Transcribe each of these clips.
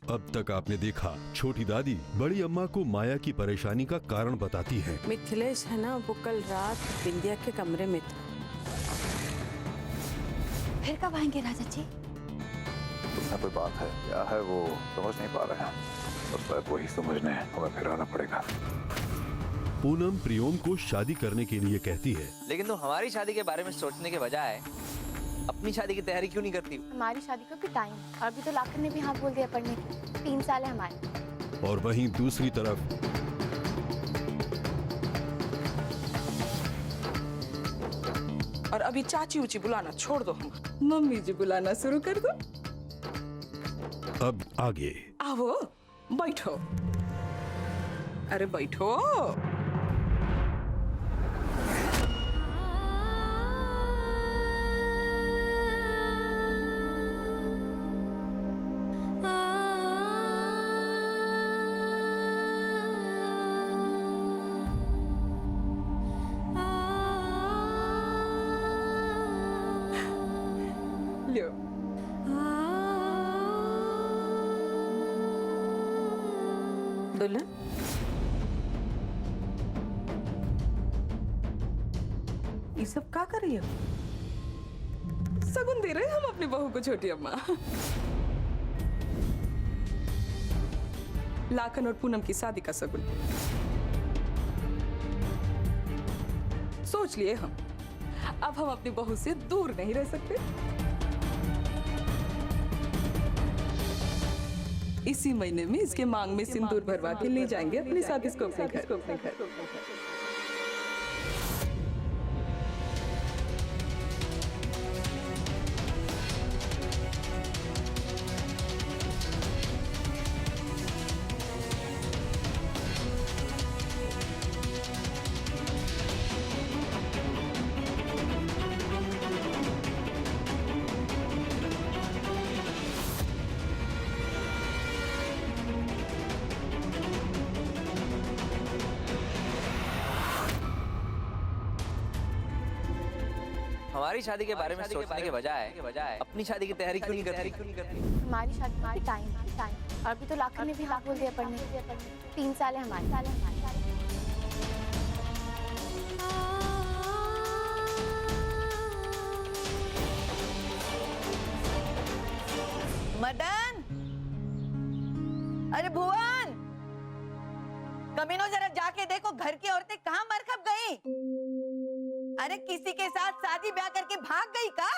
अब तक आपने देखा, छोटी दादी बड़ी अम्मा को माया की परेशानी का कारण बताती है। मिथिलेश है ना, वो कल रात बिंदिया के कमरे में था। फिर कब आएंगे राजा जी? उसमें कोई बात है क्या है वो समझ नहीं पा रहे हैं, बस शायद वही समझने हमें फिर आना पड़ेगा। पूनम प्रियोम को शादी करने के लिए कहती है, लेकिन तुम हमारी शादी के बारे में सोचने के बजाय अपनी शादी की तैयारी क्यों नहीं करती? हमारी शादी को भी टाइम, और अभी तो लाखन ने भी हाँ बोल दिया पढ़ने की। 3 साल है हमारे। और वहीं दूसरी तरफ और अभी चाची उची बुलाना छोड़ दो, मम्मी जी बुलाना शुरू कर दो। अब आगे आओ बैठो, अरे बैठो। लो दुल्हन, ये सब क्या कर रही हो? सगुन दे रहे हैं हम अपनी बहू को, छोटी अम्मा। लाखन और पूनम की शादी का सगुन सोच लिए हम। अब हम अपनी बहू से दूर नहीं रह सकते। इसी महीने में इसके मांग में सिंदूर भरवा के ले जाएंगे अपने साथ इसको अपने घर। हमारी शादी के बारे में सोचने के बजाय अपनी शादी की तैयारी क्यों नहीं करती? हमारी शादी को भी टाइम, और अभी तो लाखन ने भी हाँ बोल दिया पढ़ने की। 3 साल है हमारे। मदन, अरे भुवन, कमीनों जरा जाके देखो घर की औरतें कहाँ मरकब गई। अरे किसी के साथ शादी ब्याह करके भाग गई का?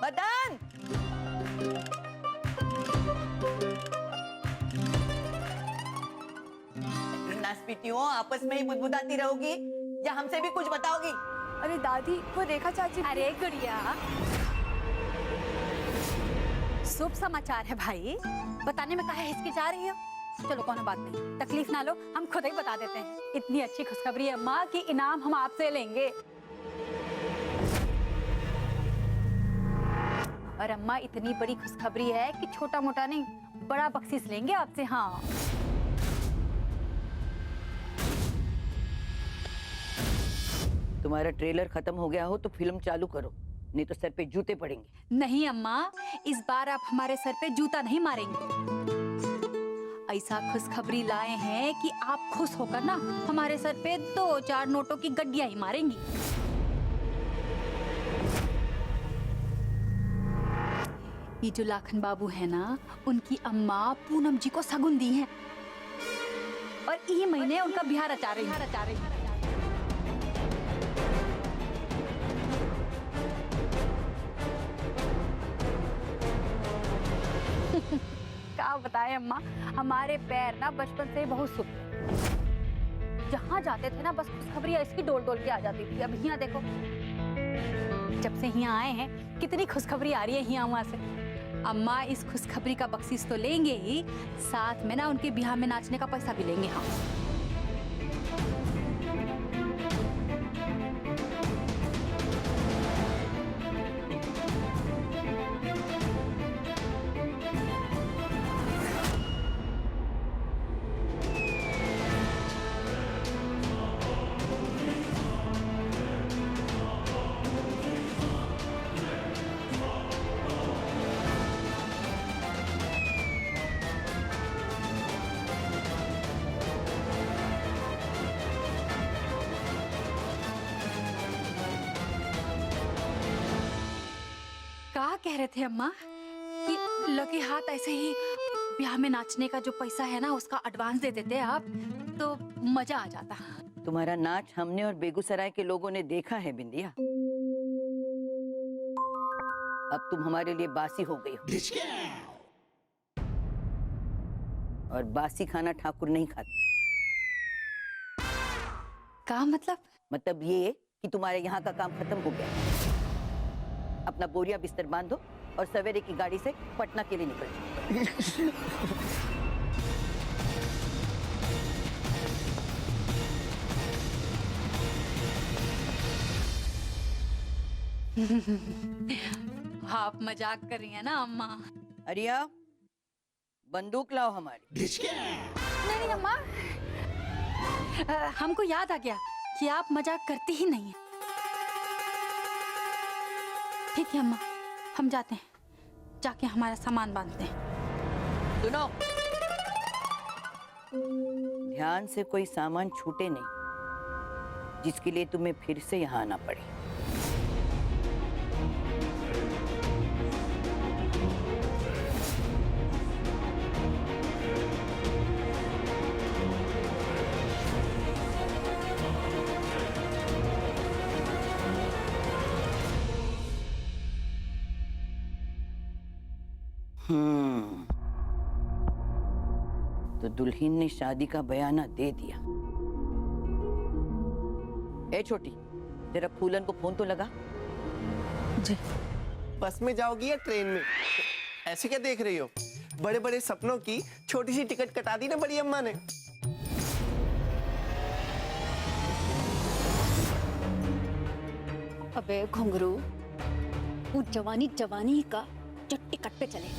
मदन, नासपीटियों आपस में ही बुदबुदाती रहोगी या हमसे भी कुछ बताओगी? अरे दादी, वो रेखा चाची। अरे गुड़िया, शुभ समाचार है भाई, बताने में काहे हिचकिचा रही हो? चलो कोनो बात नहीं, तकलीफ ना लो, हम खुद ही बता देते हैं। इतनी अच्छी खुशखबरी है माँ की, इनाम हम आपसे लेंगे। और अम्मा इतनी बड़ी खुशखबरी है कि छोटा मोटा नहीं, बड़ा बख्शीश लेंगे आपसे। हाँ, तुम्हारा ट्रेलर खत्म हो गया हो तो फिल्म चालू करो, नहीं तो सर पे जूते पड़ेंगे। नहीं अम्मा, इस बार आप हमारे सर पे जूता नहीं मारेंगे। ऐसा खुशखबरी लाए हैं कि आप खुश होकर ना हमारे सर पे 2-4 नोटों की गड्डियां ही मारेंगी। ये जो लाखन बाबू है ना, उनकी अम्मा पूनम जी को सगुन दी है और यही महीने उनका ब्याह रचा रही है। क्या बताएं अम्मा, हमारे पैर ना बचपन से बहुत सुख, जहाँ जाते थे ना बस खुशखबरी इसकी डोल डोल के आ जाती थी। अब यहाँ देखो, जब से यहाँ आए हैं कितनी खुशखबरी आ रही है यहाँ वहाँ से। अम्मा इस खुशखबरी का बख्शीश तो लेंगे ही, साथ में ना उनके ब्याह में नाचने का पैसा भी लेंगे हम। कहा कह रहे थे अम्मा कि लगे हाथ ऐसे ही ब्याह में नाचने का जो पैसा है ना उसका एडवांस दे देते आप तो मजा आ जाता। तुम्हारा नाच हमने और बेगूसराय के लोगों ने देखा है बिंदिया। अब तुम हमारे लिए बासी हो गई हो, और बासी खाना ठाकुर नहीं खाते। क्या मतलब ये कि तुम्हारे यहाँ का काम खत्म हो गया। अपना बोरिया बिस्तर बांधो और सवेरे की गाड़ी से पटना के लिए निकल जाओ। आप मजाक कर रही हैं ना अम्मा? अरिया, बंदूक लाओ हमारी। नहीं अम्मा, हमको याद आ गया कि आप मजाक करती ही नहीं है। ठीक है अम्मा, हम जाते हैं, जाके हमारा सामान बांधते हैं। सुनो, ध्यान से कोई सामान छूटे नहीं, जिसके लिए तुम्हें फिर से यहाँ आना पड़े। तो दुल्हन ने शादी का बयाना दे दिया। ए छोटी, तेरा फूलन को फोन तो लगा। जी। बस में जाओगी या ट्रेन में? ऐसे क्या देख रही हो? बड़े बड़े सपनों की छोटी सी टिकट कटा दी ना बड़ी अम्मा ने। अबे घुंघरू, वो जवानी जवानी का जो टिकट पे चले।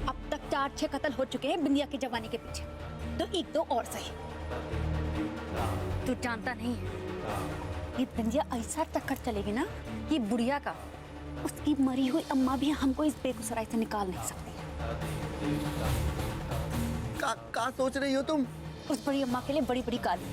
अब तक 4-6 कत्ल हो चुके हैं बिंदिया की जवानी के पीछे, तो 1-2 और सही। तू जानता नहीं है, ये बिंदिया ऐसा टक्कर चलेगी ना कि बुढ़िया का उसकी मरी हुई अम्मा भी हमको इस बेगूसराय से निकाल नहीं सकती है। का सोच रही हो तुम? उस बड़ी अम्मा के लिए बड़ी बड़ी गाली।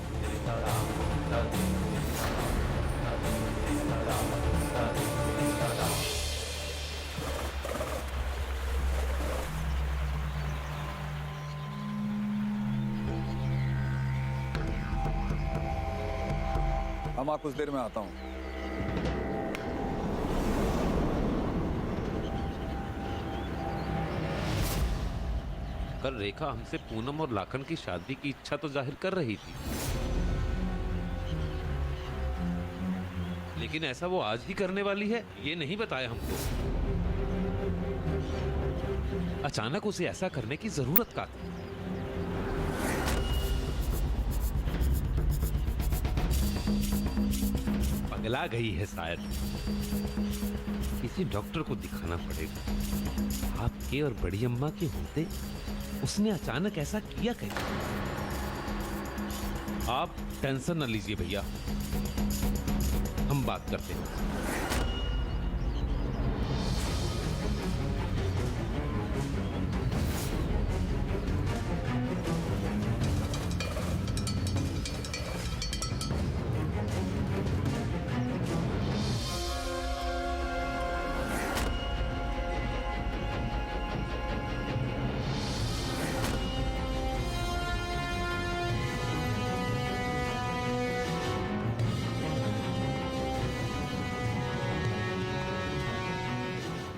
अम्मा कुछ देर में आता हूँ। कल रेखा हमसे पूनम और लाखन की शादी की इच्छा तो जाहिर कर रही थी, लेकिन ऐसा वो आज ही करने वाली है ये नहीं बताया हमको। अचानक उसे ऐसा करने की जरूरत क्या थी? पगला गई है शायद। किसी डॉक्टर को दिखाना पड़ेगा। आपके और बड़ी अम्मा के होते उसने अचानक ऐसा किया कैसे? आप टेंशन न लीजिए भैया, हम बात करते हैं।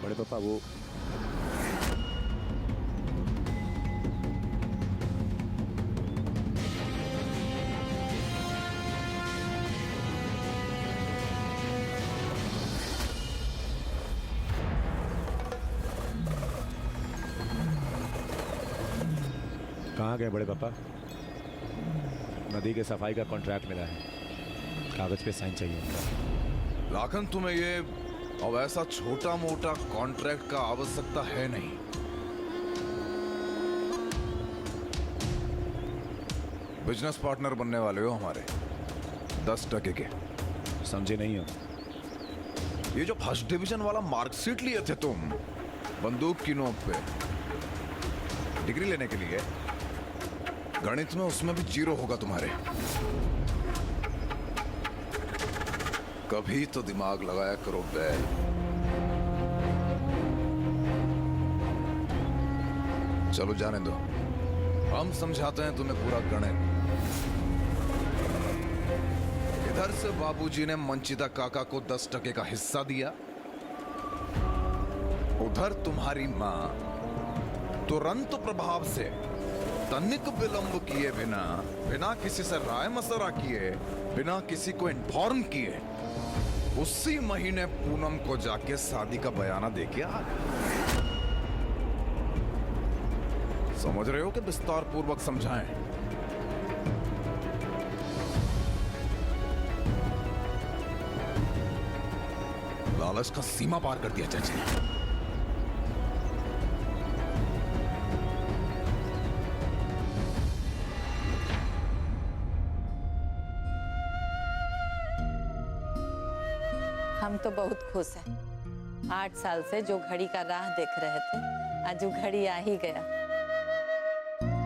बड़े पापा वो कहाँ गए बड़े पापा? नदी के सफाई का कॉन्ट्रैक्ट मिला है, कागज पे साइन चाहिए उनका। लाखन, तुम्हें ये अब ऐसा छोटा मोटा कॉन्ट्रैक्ट का आवश्यकता है नहीं। बिजनेस पार्टनर बनने वाले हो हमारे, 10% के। समझे नहीं हो? ये जो फर्स्ट डिवीजन वाला मार्कशीट लिए थे तुम बंदूक की नोक पे डिग्री लेने के लिए, गणित में उसमें भी 0 होगा तुम्हारे। कभी तो दिमाग लगाया करो बे। चलो जाने दो, हम समझाते हैं तुम्हें पूरा गणित। इधर से बाबूजी ने मंचिता काका को 10% का हिस्सा दिया, उधर तुम्हारी माँ तुरंत प्रभाव से तनिक विलंब किए बिना, बिना किसी से राय मशवरा किए, बिना किसी को इन्फॉर्म किए, उसी महीने पूनम को जाके शादी का बयाना देके आ गए। समझ रहे हो कि विस्तार पूर्वक समझाएं? लालच का सीमा पार कर दिया चाची ने। हम तो बहुत खुश हैं। 8 साल से जो घड़ी का राह देख रहे थे, आज वो घड़ी आ ही गया।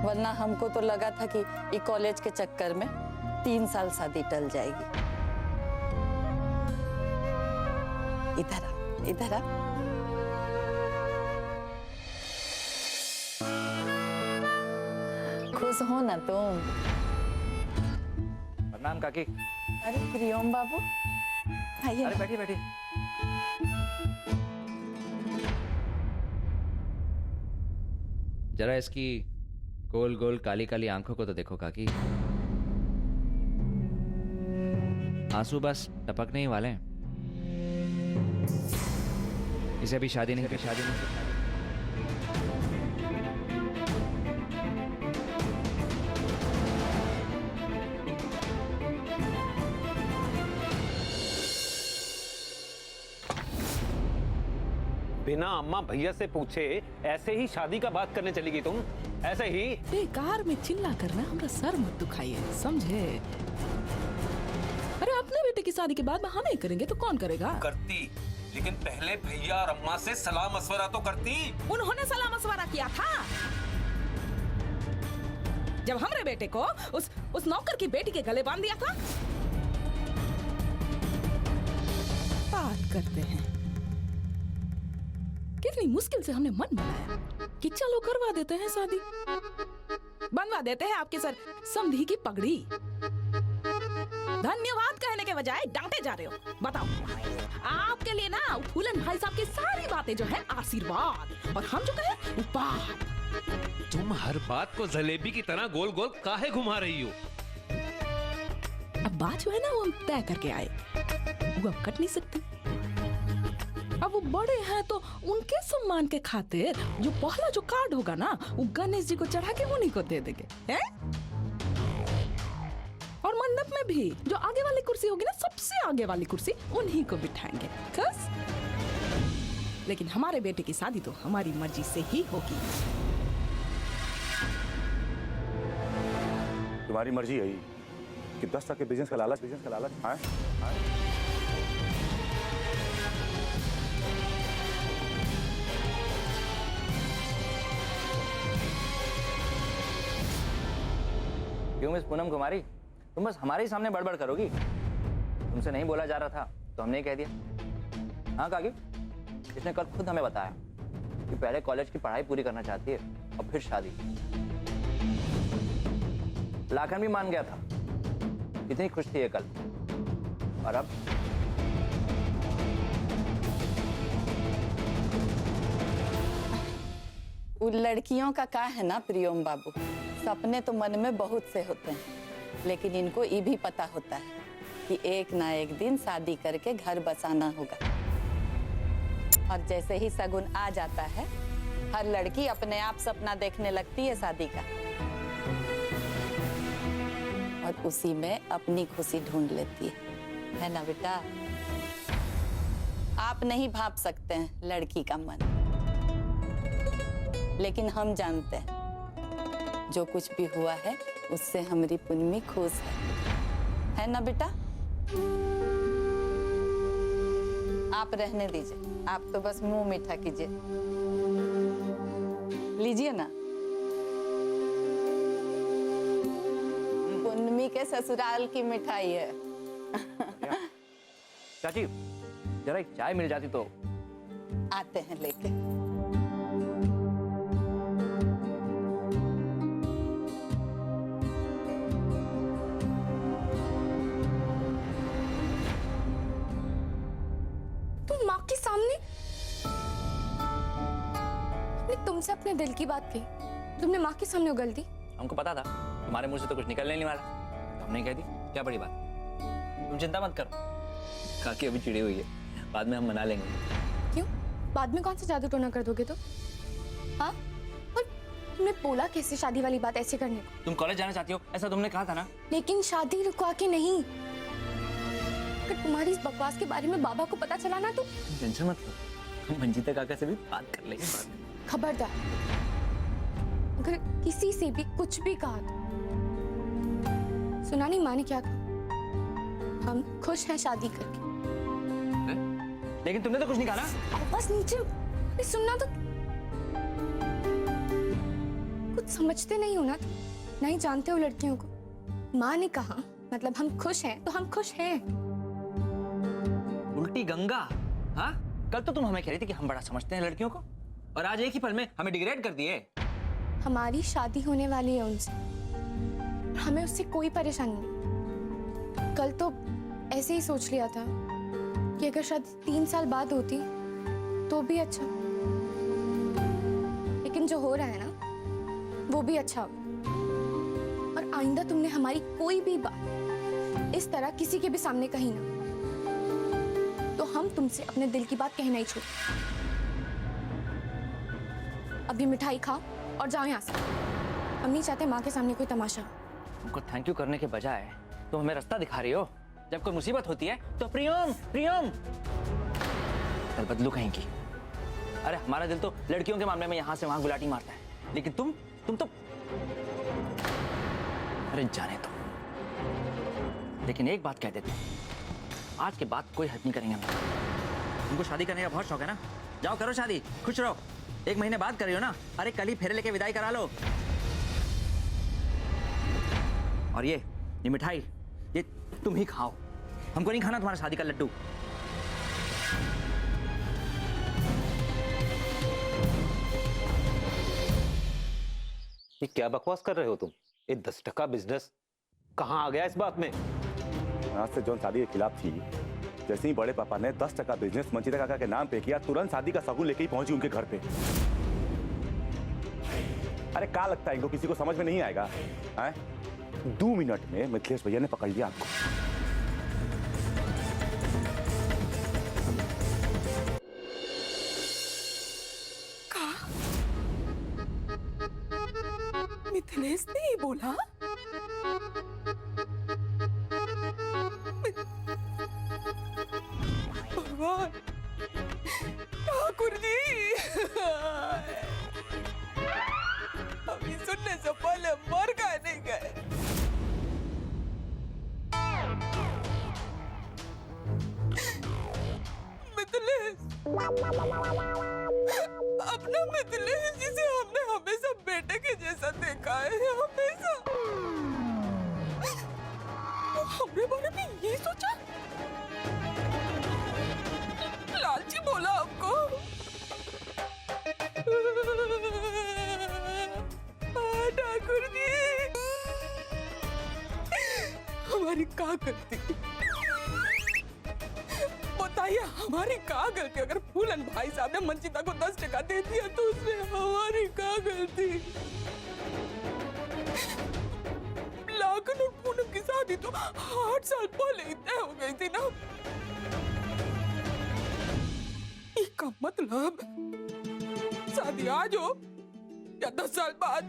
वरना हमको तो लगा था कि ये कॉलेज के चक्कर में 3 साल शादी टल जाएगी। इधर आ, इधर आ। खुश हो ना तुम? प्रणाम काकी। अरे प्रियम बाबू, आइए। अरे बैठिए बैठिए। जरा इसकी गोल गोल काली काली आंखों को तो देखो काकी। आंसू बस टपकने ही वाले हैं। इसे अभी शादी नहीं की। बिना अम्मा भैया से पूछे ऐसे ही शादी का बात करने चली गई तुम? ऐसे ही बेकार में चिल्ला करना हमरा सर मत दुखाइए, समझे? अरे अपने बेटे की शादी के बाद हम नहीं करेंगे तो कौन करेगा? करती, लेकिन पहले भैया और अम्मा से सलाह मशवरा तो करती। उन्होंने सलाह मशवरा किया था जब हमरे बेटे को उस नौकर की बेटी के गले बांध दिया था। बात करते हैं, कितनी मुश्किल से हमने मन बनाया कि चलो करवा देते हैं शादी, बनवा देते हैं आपके सर समधी की पगड़ी। धन्यवाद कहने के बजाय डांटे जा रहे हो। बताओ, आपके लिए ना फूलन भाई साहब की सारी बातें जो है आशीर्वाद, और हम जो कहे उपहार। तुम हर बात को जलेबी की तरह गोल गोल काहे घुमा रही हो? अब बात जो है ना वो हम तय करके आए, वो अब कट नहीं सकती। अब वो बड़े हैं तो उनके सम्मान के खातिर जो पहला जो कार्ड होगा ना वो गणेश जी को चढ़ा के उन्हीं को दे देंगे, हैं? और मंडप में भी जो आगे वाली कुर्सी होगी ना, सबसे आगे वाली कुर्सी उन्हीं को बिठाएंगे। बस, लेकिन हमारे बेटे की शादी तो हमारी मर्जी से ही होगी। तुम्हारी मर्जी है कि 10 तक के बिजनेस का लालच है? क्यों मिस पूनम कुमारी, तुम बस हमारे ही सामने बड़बड़ करोगी? तुमसे नहीं बोला जा रहा था तो हमने ही कह दिया। हाँ काकी, इसने कल खुद हमें बताया कि पहले कॉलेज की पढ़ाई पूरी करना चाहती है और फिर शादी। लाखन भी मान गया था, इतनी खुश थी ये कल। और अब उन लड़कियों का क्या है ना प्रियम बाबू, सपने तो मन में बहुत से होते हैं, लेकिन इनको ये भी पता होता है कि एक ना एक दिन शादी करके घर बसाना होगा। और जैसे ही शगुन आ जाता है, हर लड़की अपने आप सपना देखने लगती है शादी का, और उसी में अपनी खुशी ढूंढ लेती है ना बेटा? आप नहीं भाप सकते हैं लड़की का मन, लेकिन हम जानते हैं जो कुछ भी हुआ है उससे हमारी पुन्नी खुश है ना बेटा? आप रहने दीजिए, आप तो बस मुंह मीठा कीजिए। लीजिए ना, पुन्नी के ससुराल की मिठाई है। चाची, जरा एक चाय मिल जाती तो। आते हैं लेके। तुमसे अपने दिल की बात कही, तुमने माँ के सामने उगल दी। हमको पता था तुम्हारे मुंह से तो कुछ निकलने नहीं वाला, तो हमने कह दी, क्या बड़ी बात। तुम चिंता मत करो, काकी अभी चिड़ी हुई है, बाद में हम मना लेंगे। क्यों? बाद में कौन सा जादू टोना कर दोगे तो? हाँ? और तुमने बोला कैसे शादी वाली बात ऐसे करने को? तुम कॉलेज जाना चाहती हो, ऐसा तुमने कहा था ना। लेकिन शादी रुकवा के नहीं। अगर तुम्हारी इस बकवास के बारे में बाबा को पता चला ना तो टेंशन मत लो, हम मंजीता काका से भी बात कर लेंगे बाद में। खबरदार, अगर किसी से भी कुछ भी कहा तो सुना नहीं माँ ने क्या कहा? हम खुश हैं शादी करके। लेकिन तुमने तो कुछ नहीं कहा ना। बस नीचे अरे सुनना तो, कुछ समझते नहीं हो ना, नहीं जानते हो लड़कियों को। माँ ने कहा मतलब हम खुश हैं तो हम खुश हैं। उल्टी गंगा। हाँ, कल तो तुम हमें कह रही थी कि हम बड़ा समझते हैं लड़कियों को, और आज एक ही पल में हमें डिग्रेड कर दिए। हमारी शादी होने वाली है उनसे, हमें उससे कोई परेशानी नहीं। कल तो ऐसे ही सोच लिया था कि अगर शायद 3 साल बाद होती तो भी अच्छा, लेकिन जो हो रहा है ना वो भी अच्छा हो। और आइंदा तुमने हमारी कोई भी बात इस तरह किसी के भी सामने कही ना, तो हम तुमसे अपने दिल की बात कहना ही छोड़। अभी मिठाई खाओ और जाओ यहाँ से, हम नहीं चाहते माँ के सामने कोई तमाशा। उनको थैंक यू करने के बजाय तुम हमें रास्ता दिखा रही हो। जब कोई मुसीबत होती है तो प्रियम प्रियम चल बदलू कहीं की। अरे हमारा दिल तो लड़कियों के मामले में यहाँ से वहां गुलाटी मारता है, लेकिन तुम तो अरे जाने दो। लेकिन एक बात कह देते हैं, आज के बाद कोई हद नहीं करेंगे हम। तुमको शादी करने का बहुत शौक है ना, जाओ करो शादी, खुश रहो। 1 महीने बाद कर रही हो ना, अरे कल ही फेरे लेके विदाई करा लो। और ये मिठाई ये तुम ही खाओ, हमको नहीं खाना तुम्हारा शादी का लड्डू। ये क्या बकवास कर रहे हो तुम? ये 10 टका बिजनेस कहाँ आ गया इस बात में? आज से जॉन शादी के खिलाफ थी, जैसे ही बड़े पापा ने 10 टका बिजनेस मंजीता काका के नाम पे किया, तुरंत शादी का शगुन लेके ही पहुंची उनके घर पे। अरे क्या लगता है इनको किसी को समझ में नहीं आएगा? 2 मिनट में मिथिलेश भैया ने पकड़ लिया आपको। मिथिलेश ने ही बोला? भगवान, ठाकुर जी, अभी सुनने से पहले मर गए नहीं गए। मिथिलेश, अपना मिथिलेश जिसे हमने हमेशा बेटे के जैसा देखा है, हमेशा। तो हमने बारे में ये सोचा, लालची बोला हमको। ठाकुर जी, हमारी क्या गलती? बताइए हमारी क्या गलती? अगर फूलन भाई साहब ने मंजिता को 10 टका दे दिया तो उसमें हमारी क्या गलती? लागन और पूनम की शादी तो 8 साल पहले ही तय हो गई थी ना। इसका मतलब शादी आज हो या 10 साल बाद,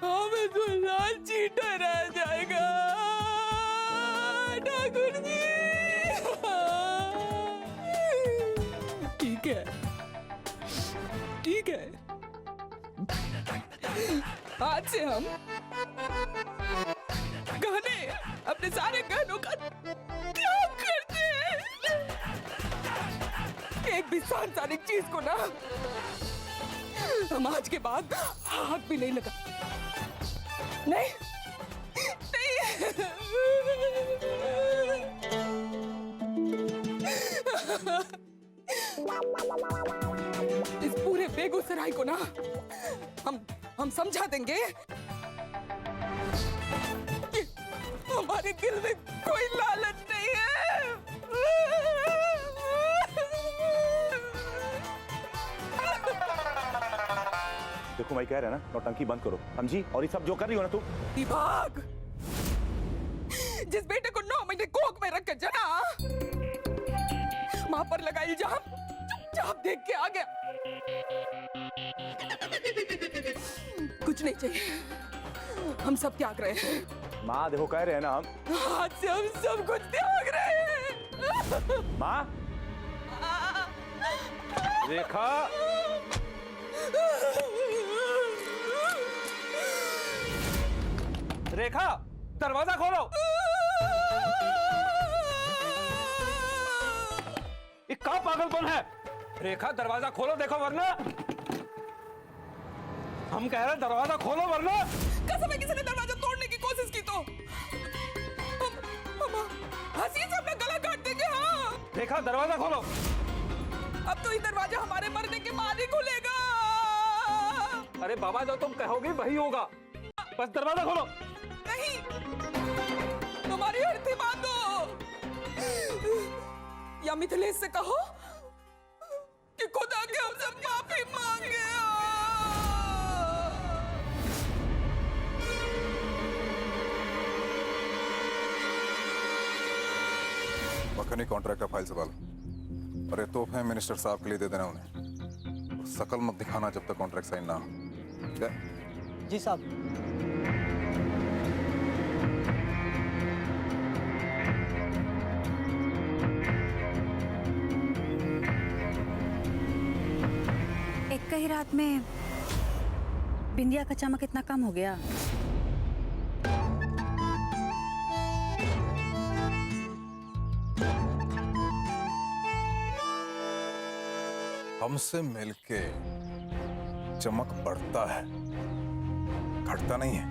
हमें तो लालची ठहरा जाएगा। ठाकुर जी, ठीक है, ठीक है, आज से हम गहने, अपने सारे गहनों का त्याग करते हैं। एक भी सांसारिक चीज को ना हम आज के बाद हाथ भी नहीं लगा। नहीं, नहीं। इस पूरे बेगूसराय को ना हम समझा देंगे कि हमारे दिल में कोई लालच नहीं है। कुमाई कह रहे हैं ना, नौटंकी बंद करो, समझी? और ये सब जो कर रही हो ना तू, दिमाग जिस बेटे को 9 महीने कोख में रख के जना मां पर लगा इल्जाम चुपचाप देख के आ गया। कुछ नहीं चाहिए, हम सब त्याग रहे हैं। माँ देखो कह रहे हैं ना हम, आज से हम सब कुछ त्याग रहे हैं। माँ रेखा, रेखा दरवाजा खोलो। ये कहाँ पागलपन है? रेखा दरवाजा खोलो, देखो वरना हम कह रहे हैं दरवाजा खोलो वरना। कसम है किसी ने दरवाजा तोड़ने की कोशिश की तो हम हंसी से अपना गला काट देंगे। हाँ रेखा दरवाजा खोलो। अब तो ये दरवाजा हमारे मरने के बाद ही खुलेगा। अरे बाबा जो तुम कहोगे वही होगा, बस दरवाजा खोलो। नहीं, तुम्हारी अर्थी बांधो या मिथिलेश से कहो कि खुदा के हमसे माफी मांगे। मक्खनी कॉन्ट्रैक्ट का फाइल संभाल। अरे तोहफे मिनिस्टर साहब के लिए दे देना उन्हें, और शकल मत दिखाना जब तक कॉन्ट्रैक्ट साइन ना हो, ठीक है? जी साहब। एक ही रात में बिंदिया का चमक इतना कम हो गया। हमसे मिलके चमक बढ़ता है, घटता नहीं है।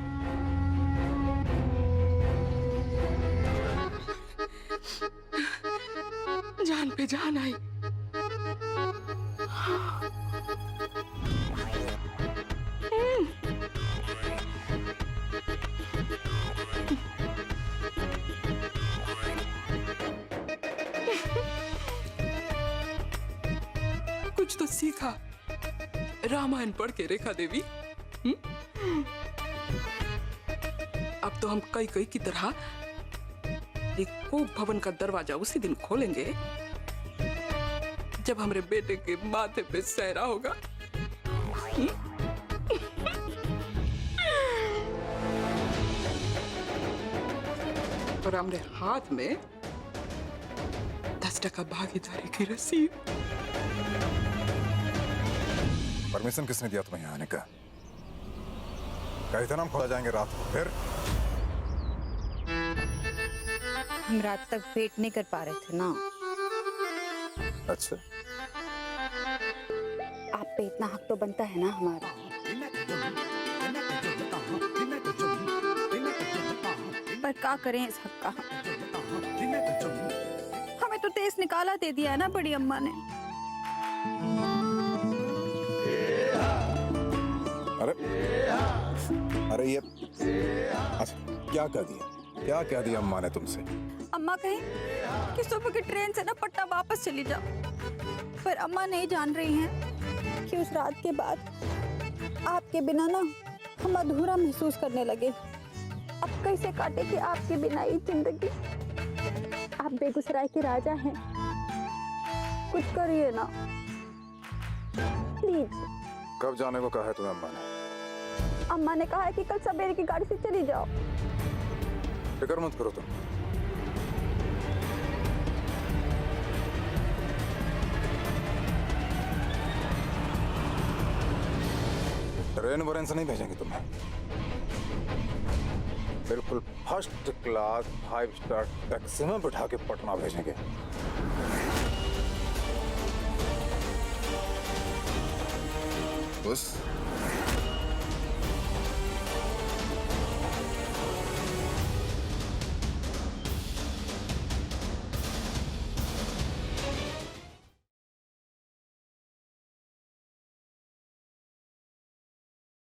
जान पे जान आई। कुछ तो सीखा रामायण पढ़ के रेखा देवी। अब तो हम कई कई की तरह एक कोप भवन का दरवाजा उसी दिन खोलेंगे जब हमारे बेटे के माथे पे सहरा होगा। और हमारे हाथ में 10% भागीदारी की रसीद। परमिशन किसने दिया तुम्हें यहाँ आने का? कही था ना हम खोला जाएंगे रात को। फिर हम रात तक वेट नहीं कर पा रहे थे ना। अच्छा, आप पे इतना हक तो बनता है ना हमारा। पर क्या करें इस हक का? हमें तो तेज निकाला दे दिया है ना बड़ी अम्मा ने। अरे ये अच्छा, क्या कह दिया? क्या कह दिया अम्मा ने तुमसे? अम्मा कहें कि सुबह की ट्रेन से ना पटना वापस चली जाओ, पर अम्मा नहीं जान रही हैं कि उस रात के बाद आपके बिना ना हम अधूरा महसूस करने लगे। अब कैसे काटे कि आपके बिना ये जिंदगी। आप बेगूसराय के राजा हैं, कुछ करिए ना प्लीज। कब जाने को कहा है तुम्हें अम्मा ने? अम्मा ने कहा है कि कल सवेरे की गाड़ी से चली जाओ। फिक्र मत करो तुम। ट्रेन वरेन से नहीं भेजेंगे तुम्हें, बिल्कुल फर्स्ट क्लास 5 स्टार टैक्सी में बिठा के पटना भेजेंगे। बस